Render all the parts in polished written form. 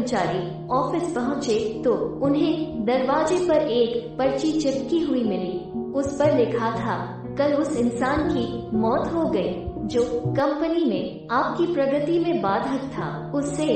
कर्मचारी ऑफिस पहुँचे तो उन्हें दरवाजे पर एक पर्ची चिपकी हुई मिली। उस पर लिखा था, कल उस इंसान की मौत हो गई जो कंपनी में आपकी प्रगति में बाधक था। उससे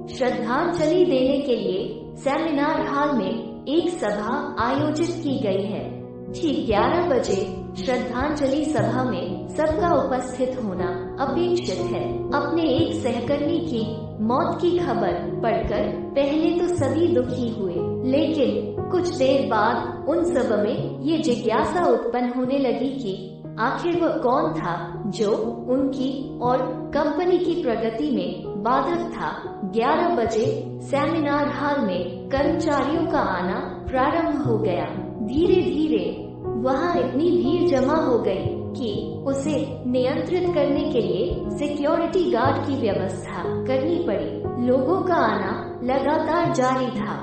श्रद्धांजलि देने के लिए सेमिनार हॉल में एक सभा आयोजित की गई है। ठीक 11 बजे श्रद्धांजलि सभा में सबका उपस्थित होना अपेक्षित है। अपने एक सहकर्मी की मौत की खबर पढ़कर पहले तो सभी दुखी हुए, लेकिन कुछ देर बाद उन सब में ये जिज्ञासा उत्पन्न होने लगी कि आखिर वह कौन था जो उनकी और कंपनी की प्रगति में बाधक था। 11 बजे सेमिनार हॉल में कर्मचारियों का आना प्रारंभ हो गया। धीरे धीरे वहाँ इतनी भीड़ जमा हो गई कि उसे नियंत्रित करने के लिए सिक्योरिटी गार्ड की व्यवस्था करनी पड़ी। लोगों का आना लगातार जारी था।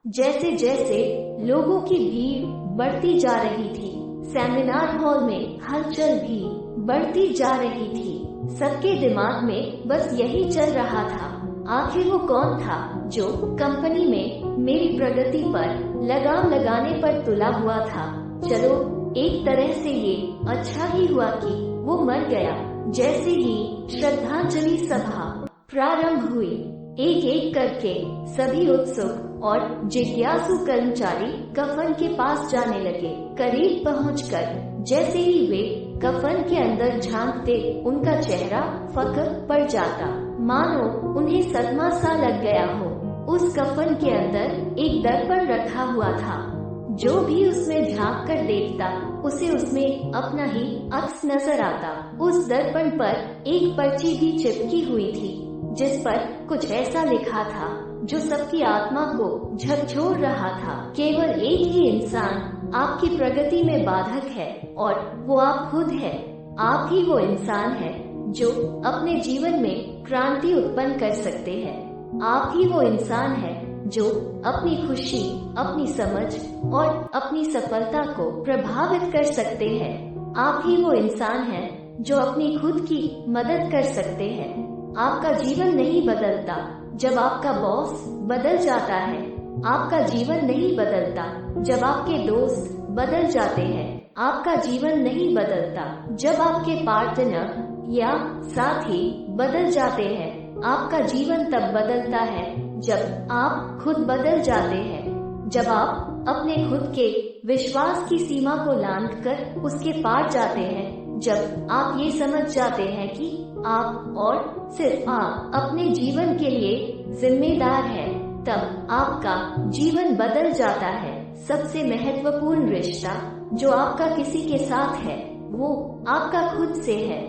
जैसे जैसे लोगों की भीड़ बढ़ती जा रही थी, सेमिनार हॉल में हलचल भी बढ़ती जा रही थी। सबके दिमाग में बस यही चल रहा था, आखिर वो कौन था जो कंपनी में मेरी प्रगति पर लगाम लगाने पर तुला हुआ था। चलो, एक तरह से ये अच्छा ही हुआ कि वो मर गया। जैसे ही श्रद्धांजलि सभा प्रारंभ हुई, एक एक करके सभी उत्सुक और जिज्ञासु कर्मचारी कफन के पास जाने लगे। करीब पहुंचकर जैसे ही वे कफन के अंदर झांकते, उनका चेहरा फक्र पड़ जाता, मानो उन्हें सदमा सा लग गया हो। उस कफन के अंदर एक दर्पण रखा हुआ था। जो भी उसमें झांक कर देखता, उसे उसमें अपना ही अक्स नजर आता। उस दर्पण पर एक पर्ची भी चिपकी हुई थी, जिस पर कुछ ऐसा लिखा था जो सबकी आत्मा को झकझोर रहा था। केवल एक ही इंसान आपकी प्रगति में बाधक है और वो आप खुद है। आप ही वो इंसान है जो अपने जीवन में क्रांति उत्पन्न कर सकते हैं। आप ही वो इंसान है जो अपनी खुशी, अपनी समझ और अपनी सफलता को प्रभावित कर सकते हैं। आप ही वो इंसान है जो अपनी खुद की मदद कर सकते हैं। आपका जीवन नहीं बदलता जब आपका बॉस बदल जाता है। आपका जीवन नहीं बदलता जब आपके दोस्त बदल जाते हैं। आपका जीवन नहीं बदलता जब आपके पार्टनर या साथी बदल जाते हैं। आपका जीवन तब बदलता है जब आप खुद बदल जाते हैं। जब आप अपने खुद के विश्वास की सीमा को लांघकर उसके पार जाते हैं। जब आप ये समझ जाते हैं कि आप और सिर्फ आप अपने जीवन के लिए जिम्मेदार हैं, तब आपका जीवन बदल जाता है। सबसे महत्वपूर्ण रिश्ता जो आपका किसी के साथ है, वो आपका खुद से है।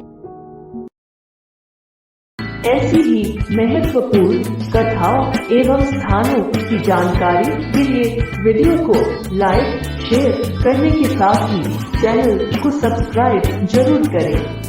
ऐसी ही महत्वपूर्ण कथाओं एवं स्थानों की जानकारी के लिए वीडियो को लाइक, शेयर करने के साथ ही चैनल को सब्सक्राइब जरूर करें।